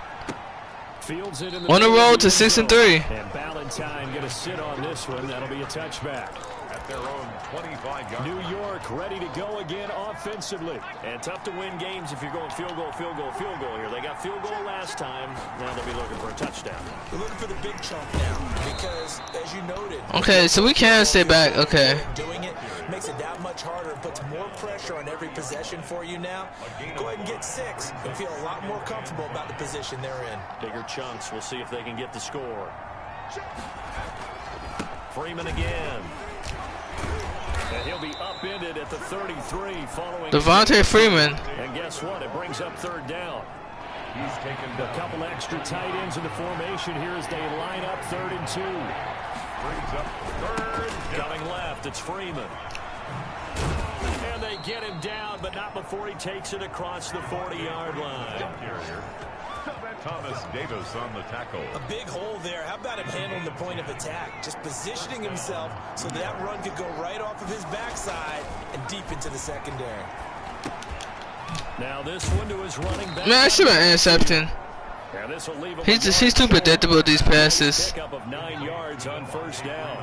Fields it in the on the road to 6 and 3. And Ballantyne going to sit on this one. That'll be a touchback. At their own 25-yard. New York ready to go again offensively. And tough to win games if you're going field goal here. They got field goal last time. Now they'll be looking for a touchdown. They're looking for the big chunk now because, as you noted. Okay, so we can stay back. Okay. Doing it makes it that much harder. It puts more pressure on every possession for you now. Go ahead and get 6 and feel a lot more comfortable about the position they're in. Bigger chunks. We'll see if they can get the score. Freeman again. And he'll be upended at the 33 following Devontae Freeman. And guess what? It brings up 3rd down. He's taken a couple extra tight ends in the formation here as they line up 3rd and 2. Brings up 3rd. Coming left, it's Freeman. And they get him down, but not before he takes it across the 40-yard line. Thomas Davis on the tackle. A big hole there. How about him handling the point of attack? Just positioning himself so that run could go right off of his backside and deep into the secondary. Now this one to his running back. Man, I should have intercepted. And this will leave him He's too predictable with these passes. Pickup of 9 yards on first down.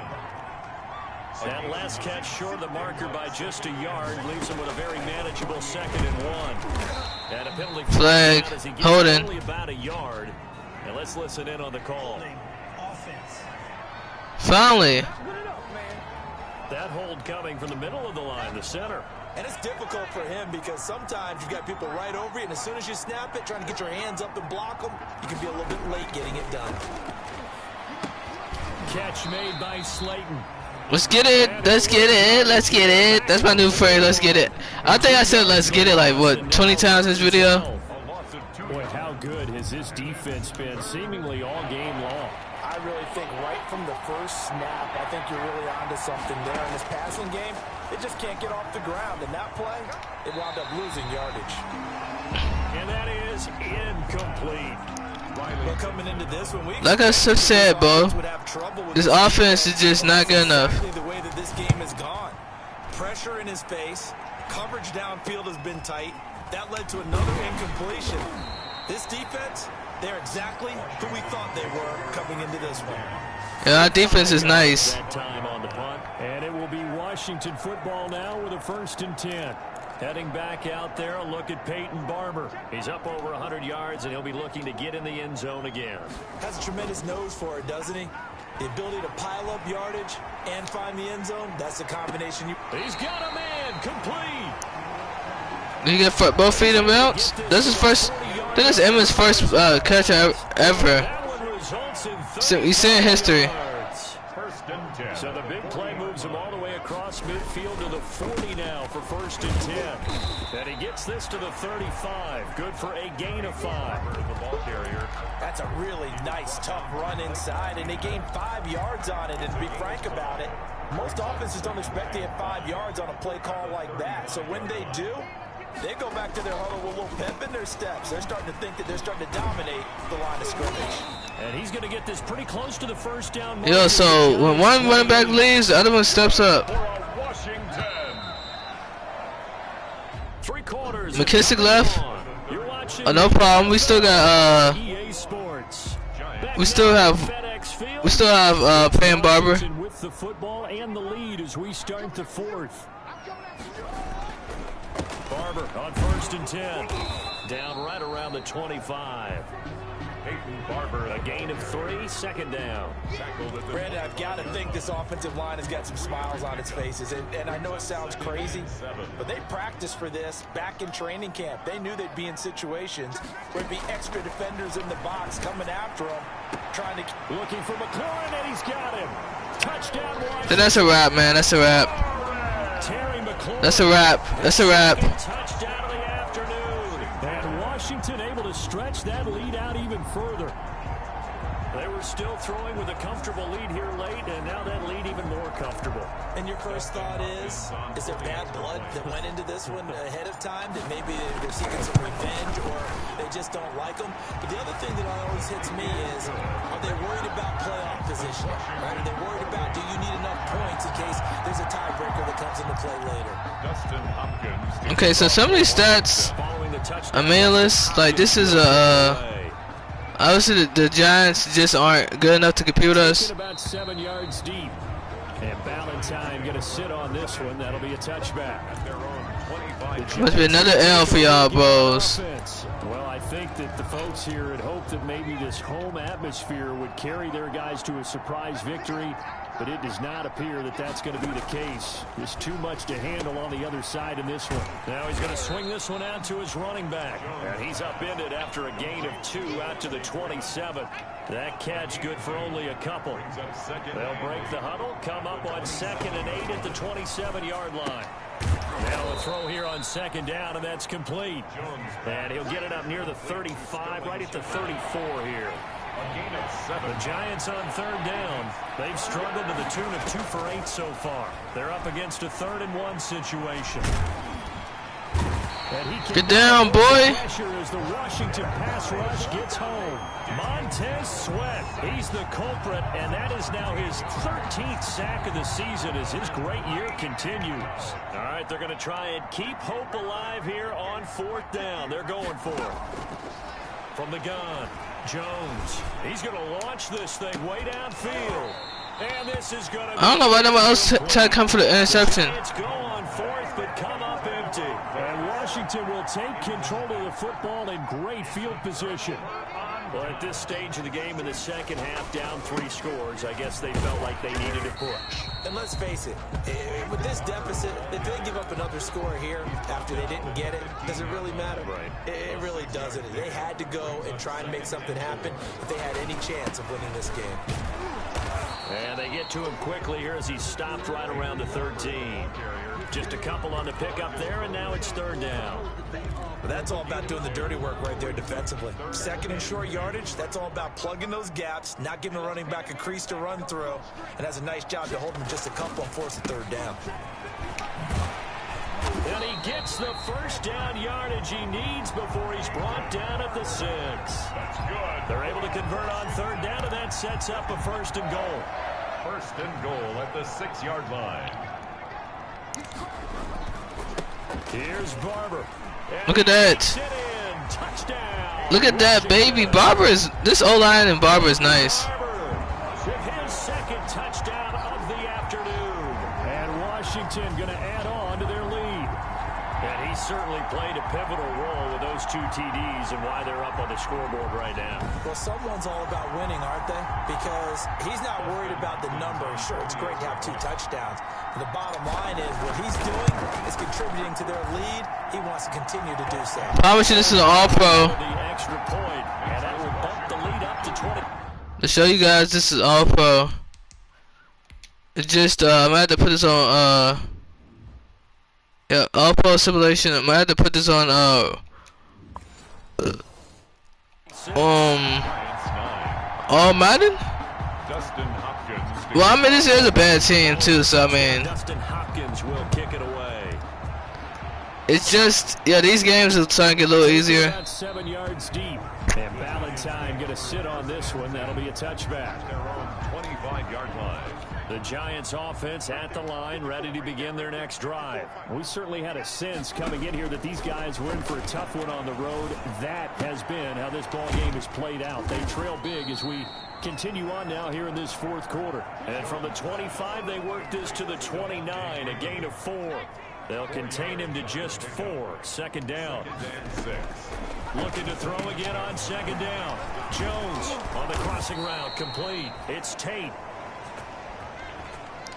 That last catch short of the marker by just a yard leaves him with a very manageable 2nd and 1. And a penalty flag, holding. only about a yard. And let's listen in on the call. Finally. That hold coming from the middle of the line, the center. And it's difficult for him because sometimes you've got people right over you, and as soon as you snap it, trying to get your hands up and block them, you can be a little bit late getting it done. Catch made by Slayton. Let's get it. Let's get it. Let's get it. That's my new phrase. Let's get it. I think I said let's get it like, what, 20 times in this video? Boy, how good has this defense been seemingly all game long? I really think right from the first snap, I think you're really onto something there in this passing game. It just can't get off the ground. And that play, it wound up losing yardage. And that is incomplete. Well, coming into this one, like I said, bro, this offense is just not good enough. Exactly the way that this game has gone. Pressure in his face. Coverage downfield has been tight. That led to another incompletion. This defense, they're exactly who we thought they were coming into this one. Yeah, our defense is nice. That time on the punt. And it will be Washington football now with a 1st and 10. Heading back out there, a look at Peyton Barber. He's up over 100 yards, and he'll be looking to get in the end zone again. Has a tremendous nose for it, doesn't he? The ability to pile up yardage and find the end zone, that's the combination. He's got a man, complete. Did he get both feet and bounce? This is first. I think it's Emma's first catch ever. So you see in history. So the big play moves him all the way across midfield to the 40 now for 1st and 10. And he gets this to the 35. Good for a gain of 5. The ball carrier. That's a really nice, tough run inside, and they gained 5 yards on it. And to be frank about it, most offenses don't expect to get 5 yards on a play call like that. So when they do, they go back to their huddle with a little pep in their steps. They're starting to think that they're starting to dominate the line of scrimmage. And he's going to get this pretty close to the first down. Yo, so when one running back leaves, the other one steps up. McKissick left. Oh, no problem. We still got we still have Peyton Barber. With the football and the lead as we start the 4th. Barber on 1st and 10. Down right around the 25. Peyton Barber, a gain of 3, 2nd down. Brandon, I've got to think this offensive line has got some smiles on its faces. And I know it sounds crazy, but they practiced for this back in training camp. They knew they'd be in situations where there'd be extra defenders in the box coming after them, trying to... Looking for McLaurin, and he's got him. Touchdown, Washington. Then that's a wrap, man. That's a wrap. That's a wrap. That's a wrap. Touchdown of the afternoon. And Washington able to stretch that lead out even further. They were still throwing with a comfortable lead here late, and now that lead even more comfortable. And your first thought is there bad blood that went into this one ahead of time, that maybe they're seeking some revenge or they just don't like them? But the other thing that always hits me is, are they worried about playoff position? Right? Are they worried about, do you need enough points in case there's a tiebreaker that comes into play later? Okay, so some of these stats are meaningless. Like, this is a... obviously, the Giants just aren't good enough to compete with us. About 7 yards deep. And Valentine going to sit on this one. That'll be a touchback. Must be another L for y'all, bros. Well, I think that the folks here had hoped that maybe this home atmosphere would carry their guys to a surprise victory, but it does not appear that that's going to be the case. There's too much to handle on the other side in this one. Now he's going to swing this one out to his running back. And he's upended after a gain of 2 out to the 27. That catch good for only a couple. They'll break the huddle, come up on 2nd and 8 at the 27-yard line. Now a throw here on 2nd down, and that's complete. And he'll get it up near the 35, right at the 34 here. The Giants on 3rd down. They've struggled to the tune of 2 for 8 so far. They're up against a 3rd and 1 situation. Get down, boy. Pressure as the Washington pass rush gets home. Montez Sweat, he's the culprit, and that is now his 13th sack of the season as his great year continues. All right, they're going to try and keep hope alive here on 4th down. They're going for it. From the gun, Jones. He's going to launch this thing way downfield. And this is going to be... I don't know why nobody else tried to come for the interception. It's go on 4th, but come up empty. And Washington will take control of the football in great field position. Well, at this stage of the game in the second half, down 3 scores, I guess they felt like they needed a push. And let's face it, with this deficit, if they give up another score here after they didn't get it, does it really matter? Right. It really doesn't. They had to go and try and make something happen if they had any chance of winning this game. And they get to him quickly here as he's stopped right around the 13. Just a couple on the pickup there, and now it's 3rd down. But that's all about doing the dirty work right there defensively. 2nd and short yardage, that's all about plugging those gaps, not giving the running back a crease to run through, and has a nice job to hold him just a couple on 4th and 3rd down. And he gets the first down yardage he needs before he's brought down at the 6. That's good. They're able to convert on 3rd down, and that sets up a 1st and goal. 1st and goal at the 6-yard line. Here's Barber. And Look at that. Touchdown. Look at that, baby. Barber is... This O-line and Barber is nice. With his 2nd touchdown of the afternoon. And Washington going to add on to their lead. And he certainly played a pivotal role with those 2 TDs and why they're up on the scoreboard right now. Well, someone's all about winning, aren't they? Because he's not worried about the number. Sure, it's great to have 2 touchdowns. But the bottom line is what he's doing is contributing to their lead. He wants to continue to do so. Promise you this is an all-pro. The extra point, and that will bump the lead up to 20. To show you guys this is all-pro. It's just, I'm gonna have to put this on, yeah, all-pro simulation. I'm gonna have to put this on, all Madden? Dustin Hopkins. Well, I mean, this is a bad team, too, so, I mean, Dustin Hopkins will kick it away. it's just, yeah, these games are starting to get a little easier. About 7 yards deep. And Valentine going to sit on this one. That'll be a touchback. Their own 25-yard line. The Giants offense at the line, ready to begin their next drive. We certainly had a sense coming in here that these guys were in for a tough one on the road. That has been how this ball game has played out. They trail big as we continue on now here in this 4th quarter. And from the 25, they work this to the 29, a gain of 4. They'll contain him to just 4. 2nd down. Looking to throw again on 2nd down. Jones on the crossing route, complete. It's Tate.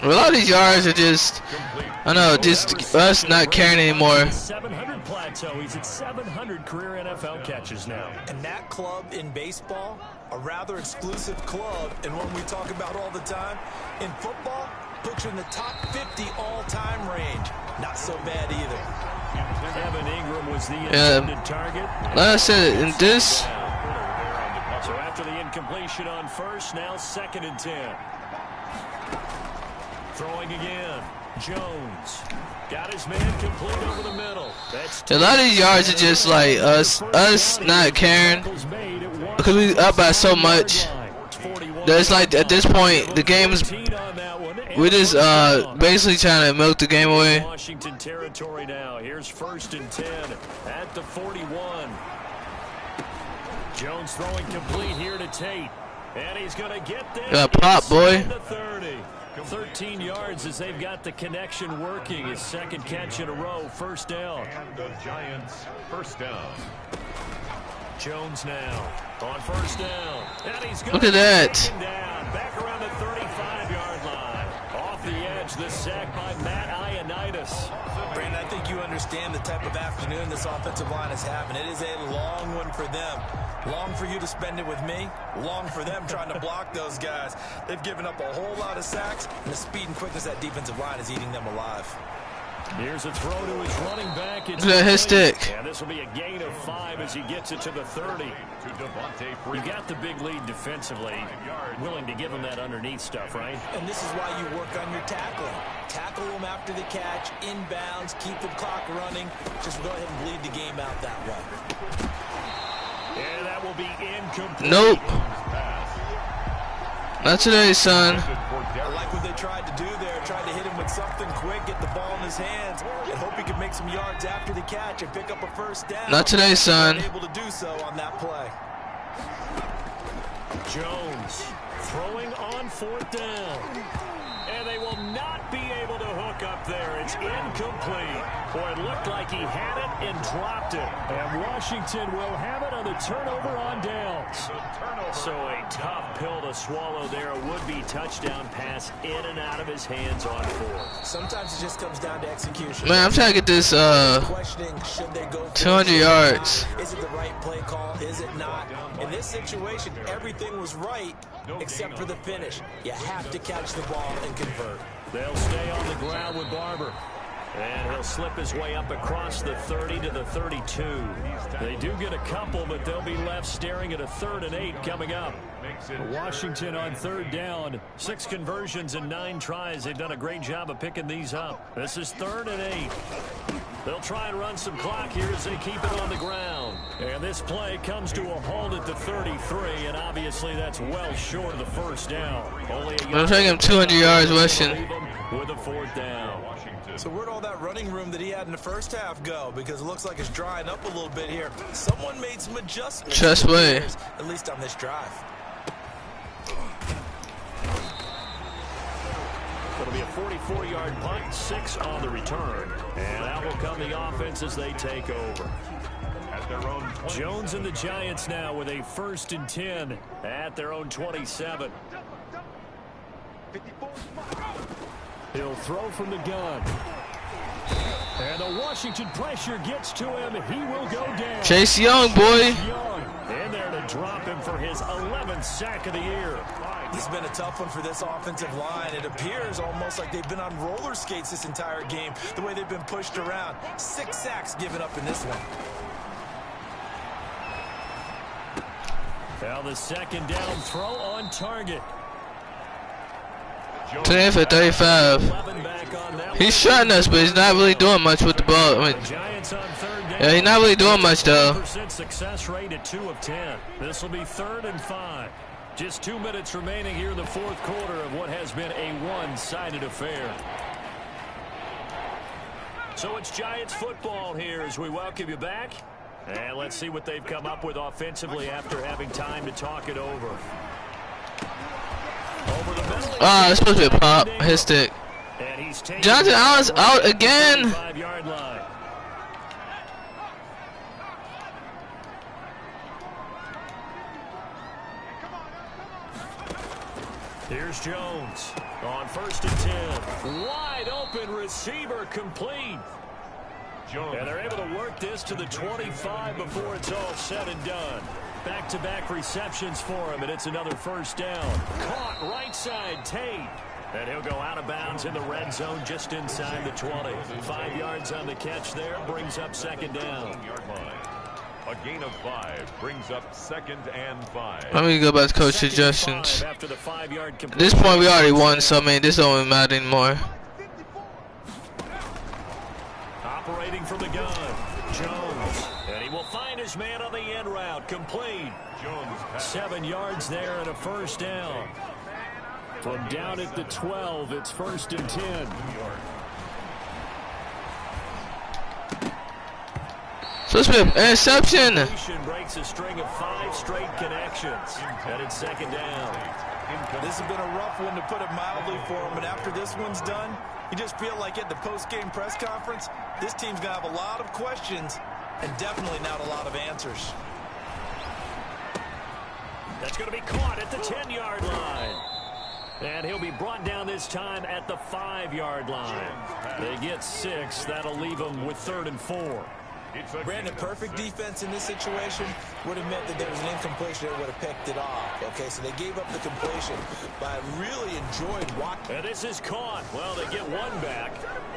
A lot of these yards are just, I don't know, just us not caring anymore. 700 plateau. He's at 700 career NFL catches now. And that club in baseball, a rather exclusive club, and one we talk about all the time. In football, puts you in the top 50 all-time range. Not so bad either. Evan Ingram was the intended target. Like I said, in this, So after the incompletion on 1st, now 2nd and 10. Throwing again. Jones got his man complete over the middle. That's a lot of these yards are just like us not caring because we up by so much. That's like at this point the game's we're just basically trying to milk the game away. Washington territory now. Here's 1st and 10 at the 41. Jones throwing complete here to Tate, and he's going to get there. Got pop, boy. 13 yards as they've got the connection working. His 2nd catch in a row, 1st down. And the Giants 1st down. Jones now on 1st down. And he's Look at that. Down, back around the 35-yard line. Off the edge, the sack by Matt Ioannidis. Brandon, I think you understand the type of afternoon this offensive line is having. It is a long one for them. Long for you to spend it with me. Long for them trying to block those guys. They've given up a whole lot of sacks, and the speed and quickness of that defensive line is eating them alive. Here's a throw to his running back. Look at his stick. And this will be a gain of 5 as he gets it to the 30. You got the big lead defensively. Willing to give him that underneath stuff, right? And this is why you work on your tackling. Tackle them after the catch, inbounds, keep the clock running. Just go ahead and bleed the game out that way. And that will be incomplete. Nope. Not today, son. I like what they tried to do there. Tried to hit him with something quick, get the ball in his hands, and hope he could make some yards after the catch and pick up a first down. Not today, son. Able to do so on that play. Jones throwing on 4th down. And they will not be able to hook up there. It's incomplete. Boy, it looked like he had it and dropped it. And Washington will have it on the turnover on downs. So a tough pill to swallow there. A would-be touchdown pass in and out of his hands on 4th. Sometimes it just comes down to execution. Man, I'm trying to get this Questioning, should they go 200 yards. Is it the right play call? Is it not? In this situation, everything was right except for the finish. You have to catch the ball and convert. They'll stay on the ground with Barber. And he'll slip his way up across the 30 to the 32. They do get a couple, but they'll be left staring at a 3rd and 8 coming up. Washington on 3rd down. 6 conversions and 9 tries. They've done a great job of picking these up. This is 3rd and 8. They'll try and run some clock here as they keep it on the ground. And this play comes to a halt at the 33, and obviously that's well short of the first down. Only I'm taking him 200 yards rushing. With a 4th down. So where'd all that running room that he had in the first half go? Because it looks like it's drying up a little bit here. Someone made some adjustments. Trust way. At least on this drive. It'll be a 44-yard punt, 6 on the return. And out will come the offense as they take over. At their own Jones and the Giants now with a 1st and 10 at their own 27. He'll throw from the gun. And the Washington pressure gets to him. He will go down. Chase Young, boy. Young in there to drop him for his 11th sack of the year. This has been a tough one for this offensive line. It appears almost like they've been on roller skates this entire game, the way they've been pushed around. 6 sacks given up in this one. Now the 2nd down throw on target. Today for 35. He's shotting us, but he's not really doing much with the ball. I mean, yeah, he's not really doing much though. Success rate at 2 of 10. This will be 3rd and 5. Just 2 minutes remaining here in the 4th quarter of what has been a one-sided affair. So it's Giants football here as we welcome you back. And let's see what they've come up with offensively after having time to talk it over. Ah, it's supposed to be a pop. His stick. Jonathan Allen's out again. Here's Jones on 1st and 10. Wide open receiver complete. And they're able to work this to the 25 before it's all said and done. Back-to-back receptions for him, and it's another 1st down. Caught right side, Tate. And he'll go out of bounds in the red zone just inside the 20. 5 yards on the catch there, brings up 2nd down. A gain of 5 brings up 2nd and 5. Let me go back to coach suggestions. At this point, we already won, so I mean, this don't even matter anymore. Operating from the gun, Jones. And he will find his man on the end route, complete. 7 yards there and a 1st down. From down at the 12, it's 1st and 10. So it's been an interception. Breaks a string of 5 straight connections. And it's 2nd down. This has been a rough one, to put it mildly, for him. But after this one's done, you just feel like at the post-game press conference, this team's going to have a lot of questions and definitely not a lot of answers. That's going to be caught at the 10-yard line. And he'll be brought down this time at the 5-yard line. They get 6. That'll leave them with 3rd and 4. Brandon, perfect defense in this situation would have meant that there was an incompletion that would have picked it off. Okay, so they gave up the completion, but I really enjoyed watching. And this is caught. Well, they get one back,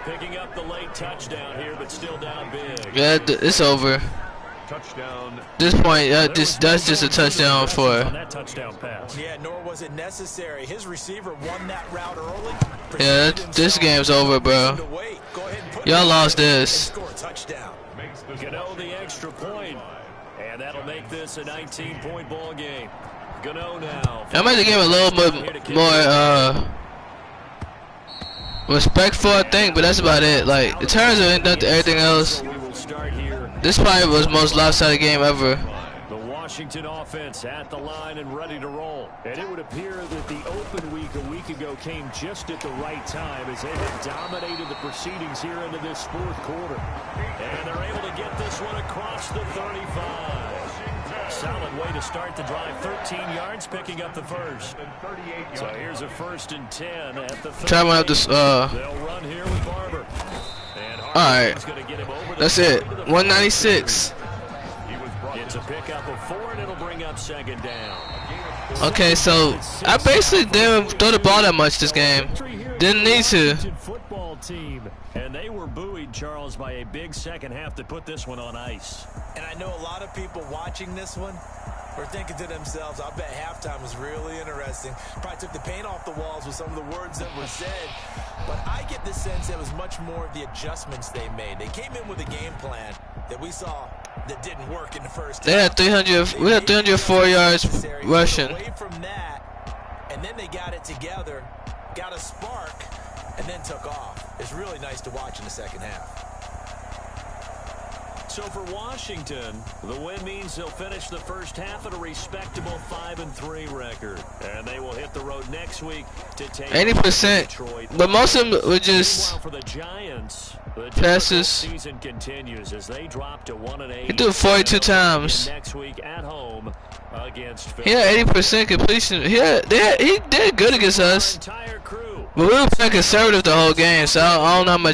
picking up the late touchdown here, but still down big. Yeah, it's over. Touchdown. This point, that's just a touchdown for. On that touchdown pass. Yeah, nor was it necessary. His receiver won that route early. Yeah, this game's over, bro. Y'all lost this. Gano the extra point, and that'll make this a 19-point ball game. Gano now. I made the game a little bit more respectful, I think, but that's about it. Like, in terms of everything else, this probably was the most lopsided game ever. The Washington offense at the line and ready to roll. And it would appear that the open week a week ago came just at the right time as they have dominated the proceedings here into this fourth quarter. And they're able to get this one across the 35. Solid way to start the drive. 13 yards, picking up the first. So here's a 1st and 10 at the 30. Try one up this. They'll run here with Barber. Alright, that's it. 196. It's a pickup of 4, and it'll bring up 2nd down. Okay, so I basically didn't throw the ball that much this game. Didn't need to. Football team, and they were buoyed, Charles, by a big second half to put this one on ice. And I know a lot of people watching this one were thinking to themselves, I bet halftime was really interesting. Probably took the paint off the walls with some of the words that were said. But I get the sense it was much more of the adjustments they made. They came in with a game plan that we saw that didn't work in the first They had 300. We had 304 yards rushing. Away from that, and then they got it together, got a spark, and then took off. It's really nice to watch in the second half. So for Washington, the win means they'll finish the first half at a respectable 5-3 record, and they will hit the road next week to take 80%, but most of them were just for the Giants. The passes. Season continues as they drop to 1-8. He threw it 42 times. Next week at home against He had 80% completion. He did good against us. But we were playing conservative the whole game, so I don't know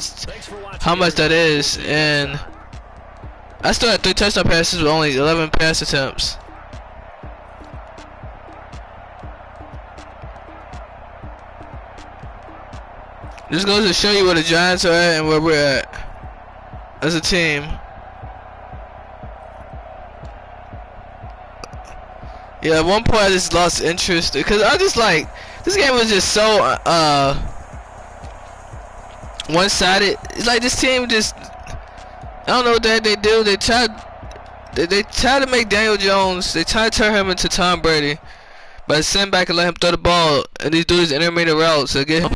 how much that is. And I still had 3 touchdown passes with only 11 pass attempts. This goes to show you where the Giants are at and where we're at as a team. Yeah, at one point I just lost interest because I just like this game was just so one-sided. It's like this team just I don't know what they do. They try to make Daniel Jones. They try to turn him into Tom Brady, but send back and let him throw the ball and these dudes intermediate routes to get him.